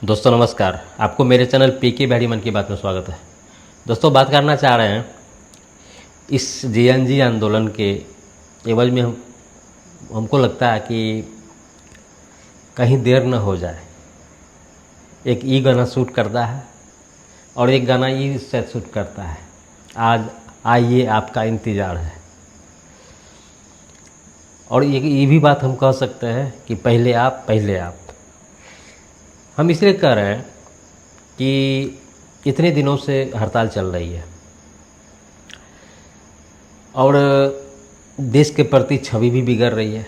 दोस्तों नमस्कार। आपको मेरे चैनल पीके बिहारी मन की बात में स्वागत है। दोस्तों बात करना चाह रहे हैं इस जीएनजी आंदोलन के एवज में हमको लगता है कि कहीं देर न हो जाए। एक ई गाना शूट करता है और एक गाना ई सेट शूट करता है। आज आइए आपका इंतज़ार है। और ये भी बात हम कह सकते हैं कि पहले आप। हम इसलिए कह रहे हैं कि इतने दिनों से हड़ताल चल रही है और देश के प्रति छवि भी बिगड़ रही है।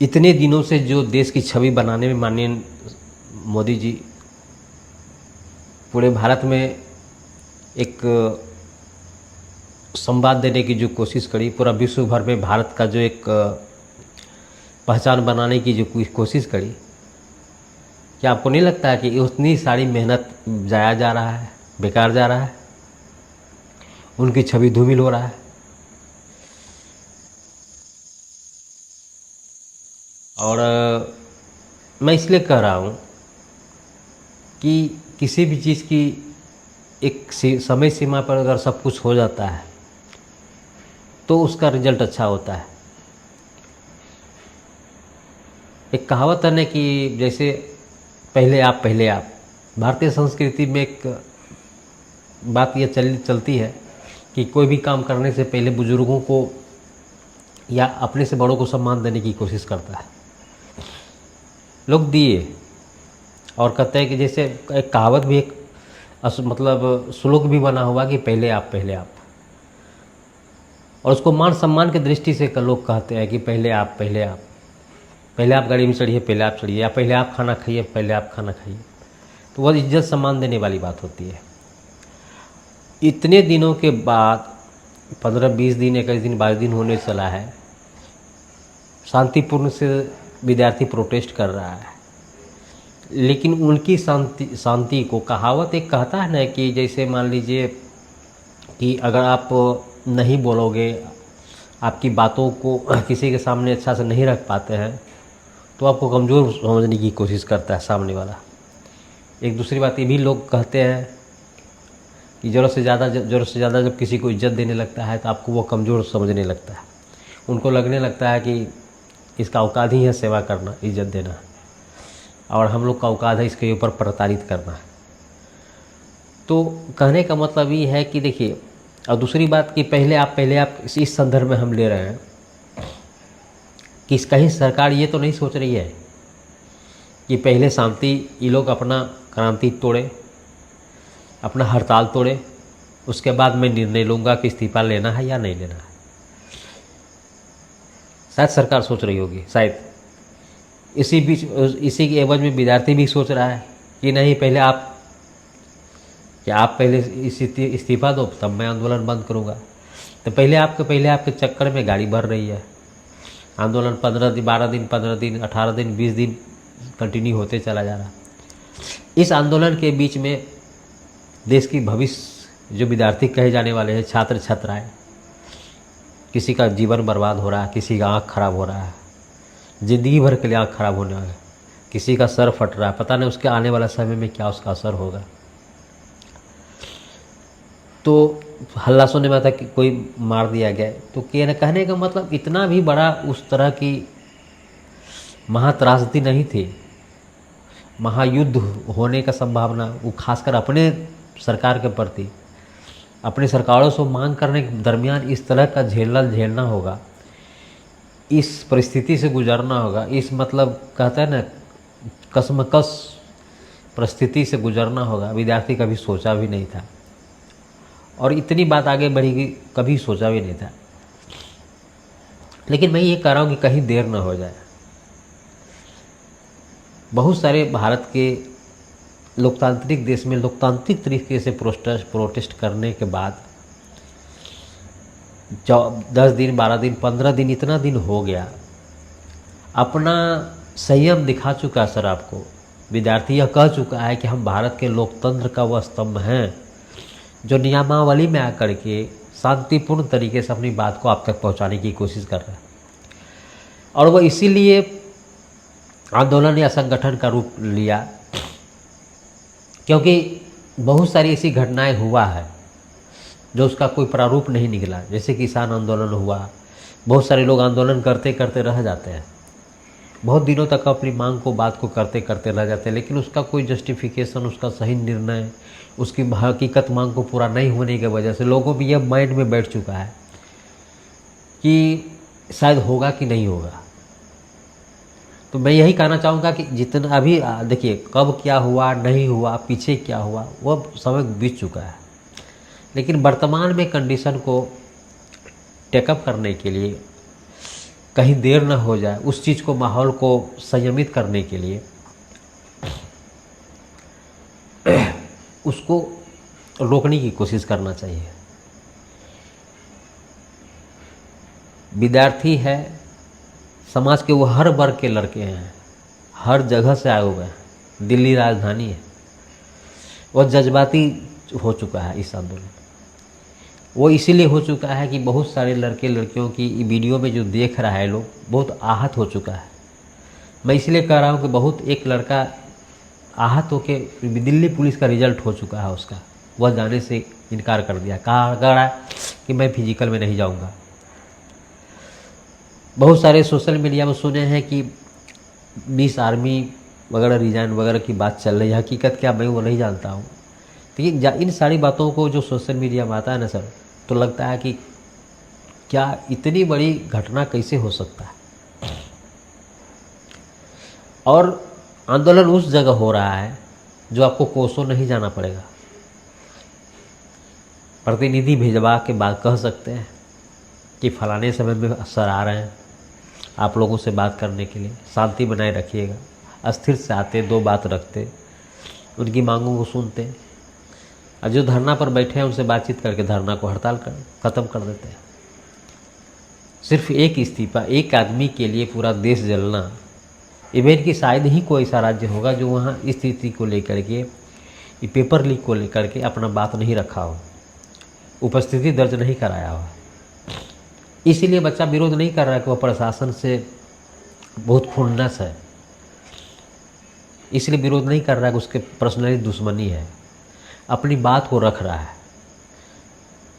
इतने दिनों से जो देश की छवि बनाने में माननीय मोदी जी पूरे भारत में एक संवाद देने की जो कोशिश करी, पूरा विश्व भर में भारत का जो एक पहचान बनाने की जो कोशिश करी, क्या आपको नहीं लगता है कि उतनी सारी मेहनत जाया जा रहा है, बेकार जा रहा है, उनकी छवि धूमिल हो रहा है? और मैं इसलिए कह रहा हूँ कि किसी भी चीज़ की एक समय सीमा पर अगर सब कुछ हो जाता है तो उसका रिजल्ट अच्छा होता है। एक कहावत है ना कि जैसे पहले आप। भारतीय संस्कृति में एक बात ये चलती है कि कोई भी काम करने से पहले बुजुर्गों को या अपने से बड़ों को सम्मान देने की कोशिश करता है। लोग दिए और कहते हैं कि जैसे एक कहावत भी, एक मतलब श्लोक भी बना हुआ कि पहले आप। और उसको मान सम्मान की दृष्टि से लोग कहते हैं कि पहले आप। पहले आप गाड़ी में चढ़िए, पहले आप चढ़िए, या पहले आप खाना खाइए, पहले आप खाना खाइए। तो वह इज्जत सम्मान देने वाली बात होती है। इतने दिनों के बाद 15-20 दिन, 21 दिन, 22 दिन होने चला है, शांतिपूर्ण से विद्यार्थी प्रोटेस्ट कर रहा है, लेकिन उनकी शांति को कहावत एक कहता है ना कि जैसे मान लीजिए कि अगर आप नहीं बोलोगे, आपकी बातों को किसी के सामने अच्छा से नहीं रख पाते हैं तो आपको कमज़ोर समझने की कोशिश करता है सामने वाला। एक दूसरी बात ये भी लोग कहते हैं कि ज़रूरत से ज़्यादा जब किसी को इज्जत देने लगता है तो आपको वो कमज़ोर समझने लगता है। उनको लगने लगता है कि इसका औकात ही है सेवा करना, इज्जत देना, और हम लोग का औकात है इसके ऊपर प्रताड़ित करना। तो कहने का मतलब ये है कि देखिए, और दूसरी बात कि पहले आप इस संदर्भ में हम ले रहे हैं कि कहीं सरकार ये तो नहीं सोच रही है कि पहले शांति, ये लोग अपना क्रांति तोड़े, अपना हड़ताल तोड़े, उसके बाद मैं निर्णय लूँगा कि इस्तीफा लेना है या नहीं लेना है। शायद सरकार सोच रही होगी, शायद इसी बीच इसी के एवज में विद्यार्थी भी सोच रहा है कि नहीं, पहले आप पहले इस्तीफा दो तब मैं आंदोलन बंद करूँगा। तो पहले आपके चक्कर में गाड़ी भर रही है। आंदोलन 15 दिन, 12 दिन, 15 दिन, 18 दिन, 20 दिन कंटिन्यू होते चला जा रहा। इस आंदोलन के बीच में देश की भविष्य जो विद्यार्थी कहे जाने वाले हैं, छात्र छात्राएं, किसी का जीवन बर्बाद हो रहा है, किसी का आँख खराब हो रहा है, ज़िंदगी भर के लिए आँख खराब होने वाला है, किसी का सर फट रहा है, पता नहीं उसके आने वाला समय में क्या उसका असर होगा। तो हल्ला सुनने में आता कि कोई मार दिया गया। तो कहने का मतलब इतना भी बड़ा उस तरह की महात्रासदी नहीं थी, महायुद्ध होने का संभावना, वो खासकर अपने सरकार के प्रति, अपने सरकारों से मांग करने के दरमियान इस तरह का झेलना होगा, इस परिस्थिति से गुजरना होगा, इस मतलब कहते हैं ना कसमकस परिस्थिति से गुजरना होगा, विद्यार्थी कभी सोचा भी नहीं था। और इतनी बात आगे बढ़ेगी कभी सोचा भी नहीं था। लेकिन मैं ये कह रहा हूँ कि कहीं देर न हो जाए। बहुत सारे भारत के लोकतांत्रिक देश में लोकतांत्रिक तरीके से प्रोटेस्ट करने के बाद 10 दिन, 12 दिन, 15 दिन, इतना दिन हो गया, अपना संयम दिखा चुका है। सर आपको विद्यार्थी यह कह चुका है कि हम भारत के लोकतंत्र का वह स्तंभ हैं जो नियमावली में आकर के शांतिपूर्ण तरीके से अपनी बात को आप तक पहुंचाने की कोशिश कर रहा है। और वह इसीलिए आंदोलन या संगठन का रूप लिया, क्योंकि बहुत सारी ऐसी घटनाएं हुआ है जो उसका कोई प्रारूप नहीं निकला। जैसे किसान आंदोलन हुआ, बहुत सारे लोग आंदोलन करते करते रह जाते हैं, बहुत दिनों तक अपनी मांग को बात को करते करते रह जाते हैं, लेकिन उसका कोई जस्टिफिकेशन, उसका सही निर्णय, उसकी हकीकत मांग को पूरा नहीं होने की वजह से लोगों में यह माइंड में बैठ चुका है कि शायद होगा कि नहीं होगा। तो मैं यही कहना चाहूँगा कि जितना अभी देखिए कब क्या हुआ नहीं हुआ, पीछे क्या हुआ, वह समय बीत चुका है, लेकिन वर्तमान में कंडीशन को टेकअप करने के लिए, कहीं देर न हो जाए, उस चीज़ को, माहौल को संयमित करने के लिए उसको रोकने की कोशिश करना चाहिए। विद्यार्थी है, समाज के वो हर वर्ग के लड़के हैं, हर जगह से आए हुए हैं, दिल्ली राजधानी है, वह जज्बाती हो चुका है इस आंदोलन। वो इसीलिए हो चुका है कि बहुत सारे लड़के लड़कियों की वीडियो में जो देख रहा है लोग, बहुत आहत हो चुका है। मैं इसलिए कह रहा हूँ कि बहुत एक लड़का आहत होके दिल्ली पुलिस का रिजल्ट हो चुका है उसका, वह जाने से इनकार कर दिया, कह रहा है कि मैं फिजिकल में नहीं जाऊँगा। बहुत सारे सोशल मीडिया में सुने हैं कि 20 आर्मी वगैरह रिजाइन वगैरह की बात चल रही है, हकीकत क्या मैं वो नहीं जानता हूँ। लेकिन इन सारी बातों को जो सोशल मीडिया में आता है ना सर, तो लगता है कि क्या इतनी बड़ी घटना कैसे हो सकता है। और आंदोलन उस जगह हो रहा है जो आपको कोसों नहीं जाना पड़ेगा, प्रतिनिधि भेजवा के बात कह सकते हैं कि फलाने समय में सर आ रहे हैं आप लोगों से बात करने के लिए, शांति बनाए रखिएगा। अस्थिर से आते, दो बात रखते, उनकी मांगों को सुनते, और जो धरना पर बैठे हैं उनसे बातचीत करके धरना को हड़ताल कर ख़त्म कर देते हैं। सिर्फ एक इस्तीफा, एक आदमी के लिए पूरा देश जलना, इवेंट की शायद ही कोई ऐसा राज्य होगा जो वहाँ इस स्थिति को लेकर के, ये पेपर लीक को लेकर के अपना बात नहीं रखा हो, उपस्थिति दर्ज नहीं कराया हो। इसीलिए बच्चा विरोध नहीं कर रहा है कि वह प्रशासन से बहुत खुन्नस है, इसलिए विरोध नहीं कर रहा है कि उसके पर्सनली दुश्मनी है, अपनी बात को रख रहा है।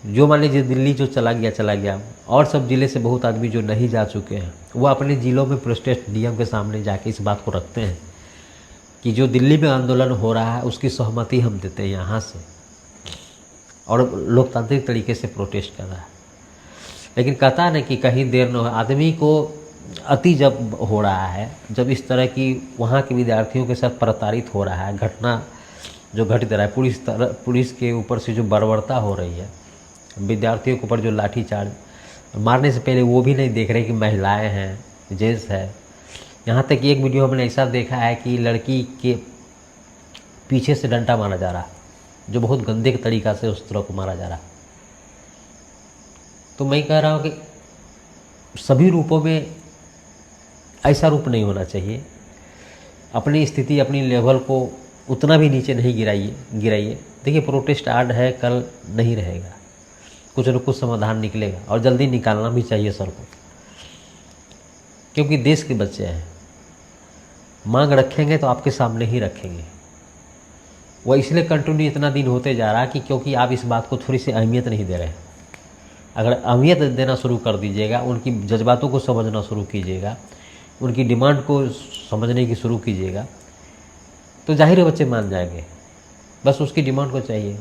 जो मान लीजिए दिल्ली जो चला गया, और सब ज़िले से बहुत आदमी जो नहीं जा चुके हैं, वो अपने ज़िलों में प्रोटेस्ट डीएम के सामने जाके इस बात को रखते हैं कि जो दिल्ली में आंदोलन हो रहा है उसकी सहमति हम देते हैं यहाँ से, और लोकतांत्रिक तरीके से प्रोटेस्ट कर रहा है। लेकिन कहता है ना कि कहीं देर न हो, आदमी को अति जब हो रहा है, जब इस तरह की वहाँ के विद्यार्थियों के साथ प्रताड़ित हो रहा है, घटना जो घट दे रहा है, पुलिस के ऊपर से जो बर्बरता हो रही है, विद्यार्थियों के ऊपर जो लाठीचार्ज, मारने से पहले वो भी नहीं देख रहे कि महिलाएं हैं, जेंट्स है। यहाँ तक कि एक वीडियो हमने ऐसा देखा है कि लड़की के पीछे से डंडा मारा जा रहा है, जो बहुत गंदे के तरीक़ा से उस तरह को मारा जा रहा है। तो मैं कह रहा हूँ कि सभी रूपों में ऐसा रूप नहीं होना चाहिए। अपनी स्थिति, अपनी लेवल को उतना भी नीचे नहीं गिराइए। देखिए प्रोटेस्ट आज है, कल नहीं रहेगा, कुछ न कुछ समाधान निकलेगा, और जल्दी निकालना भी चाहिए सर को, क्योंकि देश के बच्चे हैं। मांग रखेंगे तो आपके सामने ही रखेंगे। वह इसलिए कंटिन्यू इतना दिन होते जा रहा है कि क्योंकि आप इस बात को थोड़ी सी अहमियत नहीं दे रहे हैं। अगर अहमियत देना शुरू कर दीजिएगा, उनकी जज्बातों को समझना शुरू कीजिएगा, उनकी डिमांड को समझने की शुरू कीजिएगा, तो जाहिर है बच्चे मान जाएंगे। बस उसकी डिमांड को चाहिए।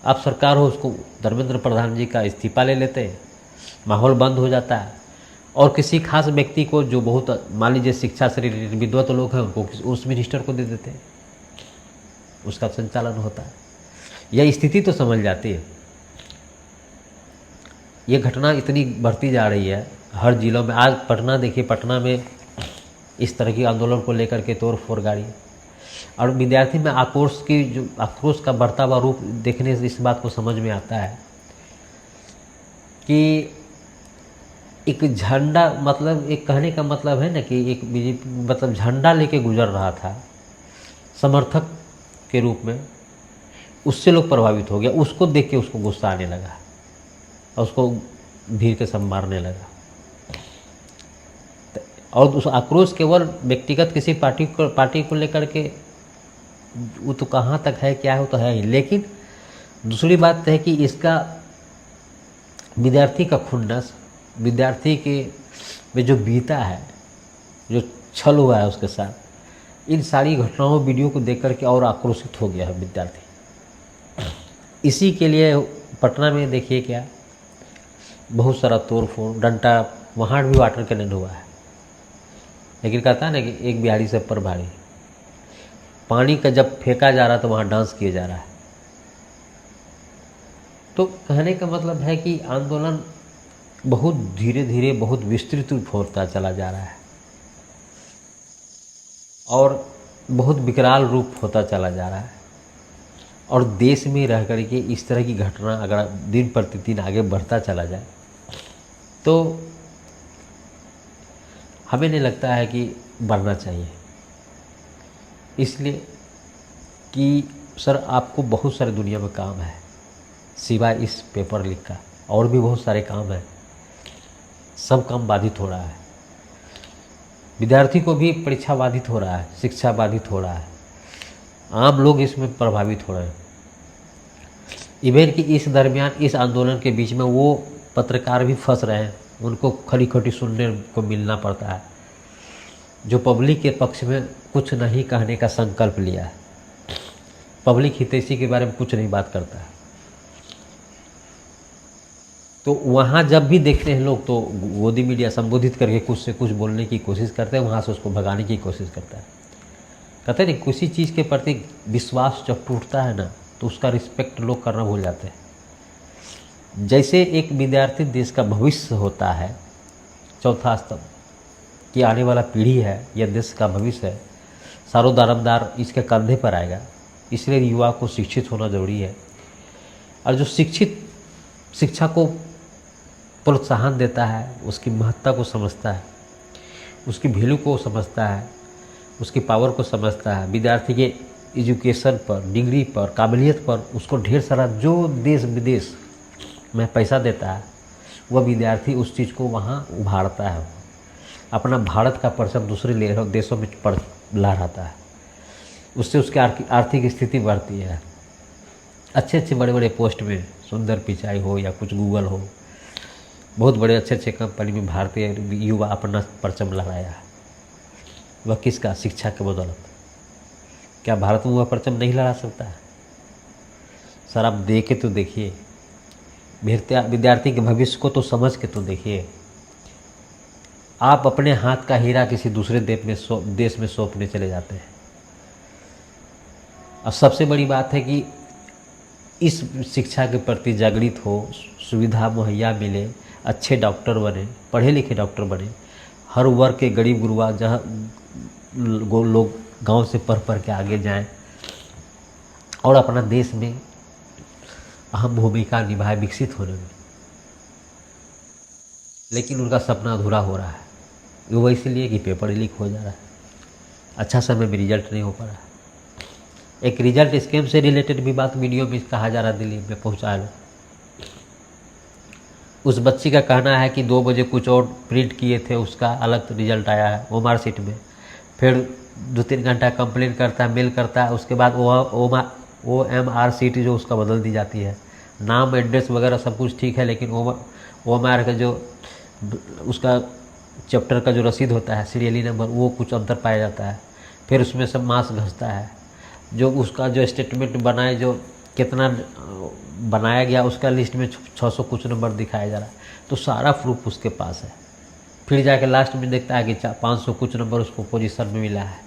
आप सरकार हो, उसको धर्मेंद्र प्रधान जी का इस्तीफा ले लेते हैं, माहौल बंद हो जाता है, और किसी खास व्यक्ति को जो बहुत, मान लीजिए शिक्षा से रिलेटेड विद्वत लोग हैं, उनको उस मिनिस्टर को दे देते हैं, उसका संचालन होता है। यह स्थिति तो समझ जाती है। ये घटना इतनी बढ़ती जा रही है हर जिलों में। आज पटना देखिए, पटना में इस तरह की आंदोलन को लेकर के तोड़ फोड़ गाड़ी, और विद्यार्थी में आक्रोश का बढ़ता हुआ रूप देखने से इस बात को समझ में आता है कि एक झंडा, मतलब एक कहने का मतलब है ना कि एक बीजेपी मतलब झंडा लेके गुजर रहा था समर्थक के रूप में, उससे लोग प्रभावित हो गया। उसको देख के उसको गुस्सा आने लगा और उसको भीड़ के सब मारने लगा। और उस आक्रोश केवल व्यक्तिगत किसी पार्टी को लेकर के, वो तो कहाँ तक है क्या है वो तो है ही, लेकिन दूसरी बात है कि इसका विद्यार्थी का खुन्नस, विद्यार्थी के में जो बीता है, जो छल हुआ है उसके साथ, इन सारी घटनाओं वीडियो को देख कर के और आक्रोशित हो गया है विद्यार्थी। इसी के लिए पटना में देखिए क्या बहुत सारा तोड़ फोड़, डंडा, वहाँ भी वाटर कैनन हुआ है, लेकिन कहता है ना कि एक बिहारी सब पर भारी। पानी का जब फेंका जा रहा है तो वहाँ डांस किया जा रहा है। तो कहने का मतलब है कि आंदोलन बहुत धीरे धीरे बहुत विस्तृत रूप होता चला जा रहा है और बहुत विकराल रूप होता चला जा रहा है। और देश में रह कर के इस तरह की घटना अगर दिन प्रतिदिन आगे बढ़ता चला जाए तो हमें नहीं लगता है कि बढ़ना चाहिए। इसलिए कि सर आपको बहुत सारे दुनिया में काम है सिवाय इस पेपर लीक का, और भी बहुत सारे काम हैं, सब काम बाधित हो रहा है। विद्यार्थी को भी परीक्षा बाधित हो रहा है, शिक्षा बाधित हो रहा है, आम लोग इसमें प्रभावित हो रहे हैं। इवेन कि इस दरमियान इस आंदोलन के बीच में वो पत्रकार भी फंस रहे हैं, उनको खरी खोटी सुनने को मिलना पड़ता है, जो पब्लिक के पक्ष में कुछ नहीं कहने का संकल्प लिया है, पब्लिक हितैषी के बारे में कुछ नहीं बात करता है। तो वहाँ जब भी देखते हैं लोग तो गोदी मीडिया संबोधित करके कुछ से कुछ बोलने की कोशिश करते हैं, वहाँ से उसको भगाने की कोशिश करता है। कहते हैं नहीं, किसी चीज़ के प्रति विश्वास जब टूटता है ना तो उसका रिस्पेक्ट लोग करना भूल जाते हैं। जैसे एक विद्यार्थी देश का भविष्य होता है, चौथा स्तंभ कि आने वाला पीढ़ी है, यह देश का भविष्य है, सारों दारोमदार इसके कंधे पर आएगा। इसलिए युवा को शिक्षित होना ज़रूरी है, और जो शिक्षित शिक्षा को प्रोत्साहन देता है, उसकी महत्ता को समझता है, उसकी वैल्यू को समझता है, उसकी पावर को समझता है, विद्यार्थी के एजुकेशन पर, डिग्री पर, काबिलियत पर उसको ढेर सारा जो देश विदेश में पैसा देता है, वह विद्यार्थी उस चीज़ को वहाँ उभारता है, अपना भारत का परचम दूसरे देशों में लहराता है। उससे उसकी आर्थिक स्थिति बढ़ती है। अच्छे अच्छे बड़े बड़े पोस्ट में, सुंदर पिचाई हो या कुछ गूगल हो, बहुत बड़े अच्छे अच्छे कंपनी में भारतीय युवा अपना परचम लहराया है। वह किसका? शिक्षा के बदौलत। क्या भारत में वह परचम नहीं लहरा सकता है? सर आप देखे तो देखिए, विद्यार्थी के भविष्य को तो समझ के तो देखिए। आप अपने हाथ का हीरा किसी दूसरे देश में सौंपने चले जाते हैं। और सबसे बड़ी बात है कि इस शिक्षा के प्रति जागृत हो, सुविधा मुहैया मिले, अच्छे डॉक्टर बने, पढ़े लिखे डॉक्टर बने, हर वर्ग के गरीब गुरबा जहाँ लोग गांव से पढ़ के आगे जाएं और अपना देश में अहम भूमिका निभाए विकसित होने में। लेकिन उनका सपना अधूरा हो रहा है। वो इसलिए कि पेपर लीक हो जा रहा है, अच्छा समय में रिजल्ट नहीं हो पा रहा है। एक रिजल्ट स्कैम से रिलेटेड भी बात वीडियो में कहा जा रहा है, दिल्ली में पहुंचा लो। उस बच्ची का कहना है कि 2 बजे कुछ और प्रिंट किए थे, उसका अलग रिजल्ट आया है ओएमआर शीट में। फिर 2-3 घंटा कंप्लेन करता है, मेल करता है, उसके बाद ओएमआर शीट जो उसका बदल दी जाती है। नाम, एड्रेस वगैरह सब कुछ ठीक है, लेकिन ओएमआर का जो उसका चैप्टर का जो रसीद होता है, सीरियली नंबर, वो कुछ अंतर पाया जाता है। फिर उसमें सब मास घसता है। जो उसका जो स्टेटमेंट बनाए, जो कितना बनाया गया, उसका लिस्ट में 600 कुछ नंबर दिखाया जा रहा है। तो सारा प्रूफ उसके पास है। फिर जाके लास्ट में देखता है कि 500 कुछ नंबर उसको पोजीशन में मिला है।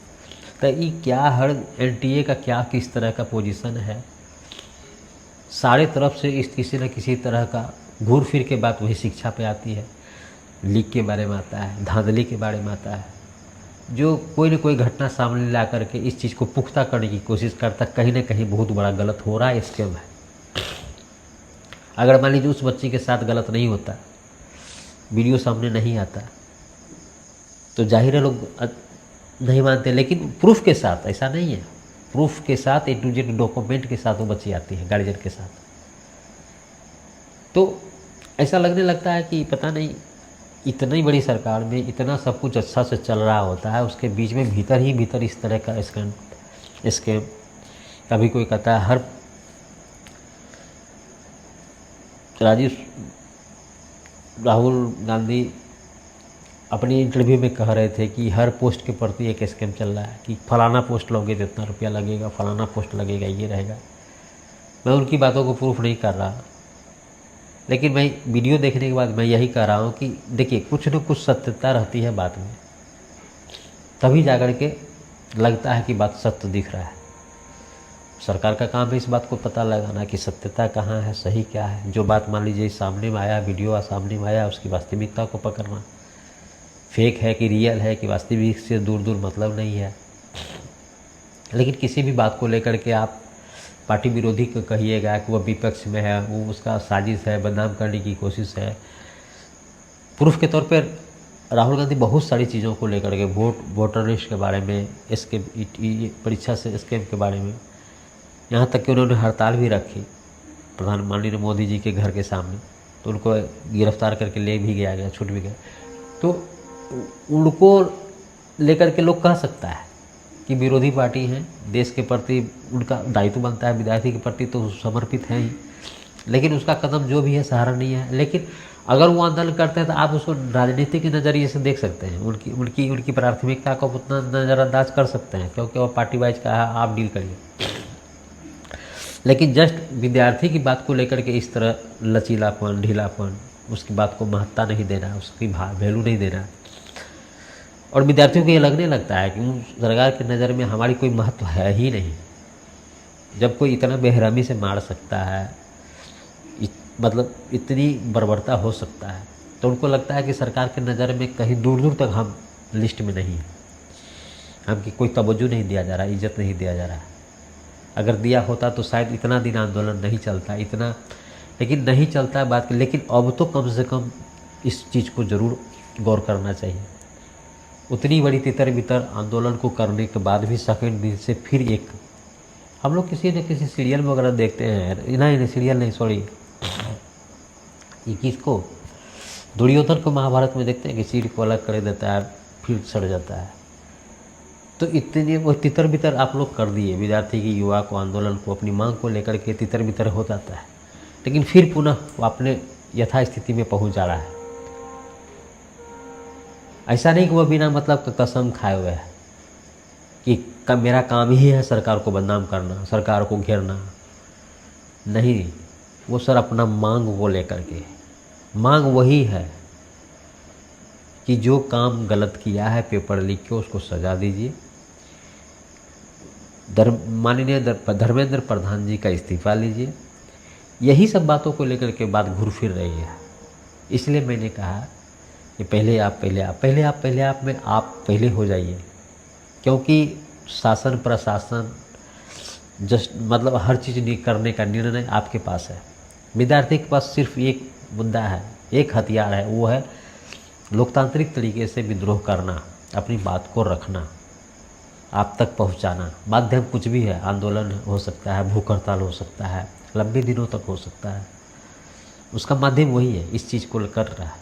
तो ये क्या, हर एनटीए का क्या किस तरह का पोजीशन है, सारे तरफ से इस किसी न किसी तरह का घूर फिर के बात वही शिक्षा पे आती है। लीक के बारे में आता है, धांधली के बारे में आता है, जो कोई न कोई घटना सामने ला करके इस चीज़ को पुख्ता करने की कोशिश करता, कहीं ना कहीं बहुत बड़ा गलत हो रहा है, स्कैम है। अगर मान लीजिए उस बच्ची के साथ गलत नहीं होता, वीडियो सामने नहीं आता, तो जाहिर है लोग नहीं मानते। लेकिन प्रूफ के साथ ऐसा नहीं है, प्रूफ के साथ A to Z डॉक्यूमेंट के साथ वो बच्ची आती है गार्जियन के साथ। तो ऐसा लगने लगता है कि पता नहीं इतनी बड़ी सरकार में इतना सब कुछ अच्छा से चल रहा होता है, उसके बीच में भीतर ही भीतर इस तरह का स्कैम। कभी कोई कहता है हर राहुल गांधी अपनी इंटरव्यू में कह रहे थे कि हर पोस्ट के प्रति एक स्कैम चल रहा है कि फलाना पोस्ट लोगे तो इतना रुपया लगेगा, फलाना पोस्ट लगेगा, ये रहेगा। मैं उनकी बातों को प्रूफ नहीं कर रहा, लेकिन मैं वीडियो देखने के बाद मैं यही कह रहा हूँ कि देखिए कुछ न कुछ सत्यता रहती है बात में, तभी जाकर के लगता है कि बात सत्य दिख रहा है। सरकार का काम है इस बात को पता लगाना कि सत्यता कहाँ है, सही क्या है। जो बात मान लीजिए सामने में आया, वीडियो सामने में आया, उसकी वास्तविकता को पकड़ना, फेक है कि रियल है कि वास्तविक से दूर दूर मतलब नहीं है। लेकिन किसी भी बात को लेकर के आप पार्टी विरोधी को कहिएगा कि वह विपक्ष में है, वो उसका साजिश है, बदनाम करने की कोशिश है। प्रूफ के तौर पर राहुल गांधी बहुत सारी चीज़ों को लेकर के वोटर लिस्ट के बारे में, इसके परीक्षा से स्कैम के बारे में, यहाँ तक कि उन्होंने हड़ताल भी रखी प्रधानमंत्री मोदी जी के घर के सामने, तो उनको गिरफ्तार करके ले भी गया, छूट भी गया। तो उनको लेकर के लोग कह सकता है कि विरोधी पार्टी हैं, देश के प्रति उनका दायित्व बनता है, विद्यार्थी के प्रति तो समर्पित है ही, लेकिन उसका कदम जो भी है सराहनीय है। लेकिन अगर वो आंदोलन करते हैं तो आप उसको राजनीति के नज़रिए से देख सकते हैं, उनकी प्राथमिकता को उतना नज़रअंदाज कर सकते हैं, क्योंकि वो पार्टी वाइज का है, आप डील करिए। लेकिन जस्ट विद्यार्थी की बात को लेकर के इस तरह लचीलापन, ढीलापन, उसकी बात को महत्ता नहीं देना, उसकी वैल्यू नहीं देना, और विद्यार्थियों को ये लगने लगता है कि सरकार की नज़र में हमारी कोई महत्व है ही नहीं। जब कोई इतना बेरहमी से मार सकता है, मतलब इतनी बर्बरता हो सकता है, तो उनको लगता है कि सरकार की नज़र में कहीं दूर दूर तक हम लिस्ट में नहीं हैं, हमकी कोई तवज्जो नहीं दिया जा रहा, इज्जत नहीं दिया जा रहा। अगर दिया होता तो शायद इतना दिन आंदोलन नहीं चलता, लेकिन नहीं चलता बात। लेकिन अब तो कम से कम इस चीज़ को ज़रूर गौर करना चाहिए। उतनी बड़ी तितर बितर आंदोलन को करने के बाद भी सेकंड दिन से फिर एक, हम लोग किसी न किसी सीरियल वगैरह देखते हैं, नहीं सीरियल नहीं, सॉरी, ये किसको, दुर्योधन को महाभारत में देखते हैं कि सिर को अलग कर देता है, फिर सड़ जाता है। तो इतनी वो तितर बितर आप लोग कर दिए, विद्यार्थी की, युवा को, आंदोलन को, अपनी मांग को लेकर के तितर बितर हो जाता है, लेकिन फिर पुनः वो अपने यथास्थिति में पहुंच जा रहा है। ऐसा नहीं कि वो बिना मतलब का कसम खाए हुए है कि मेरा काम ही है सरकार को बदनाम करना, सरकार को घेरना। नहीं, वो सर अपना मांग को लेकर के, मांग वही है कि जो काम गलत किया है पेपर लीक के उसको सजा दीजिए, माननीय धर्मेंद्र प्रधान जी का इस्तीफा लीजिए। यही सब बातों को लेकर के बात घूर फिर रही है। इसलिए मैंने कहा कि पहले आप में आप पहले हो जाइए, क्योंकि शासन प्रशासन जस्ट मतलब हर चीज़ करने का निर्णय आपके पास है। विद्यार्थी के पास सिर्फ एक मुद्दा है, एक हथियार है, वो है लोकतांत्रिक तरीके से विद्रोह करना, अपनी बात को रखना, आप तक पहुंचाना। माध्यम कुछ भी है, आंदोलन हो सकता है, भूख हड़ताल हो सकता है, लंबे दिनों तक हो सकता है, उसका माध्यम वही है। इस चीज़ को कर रहा है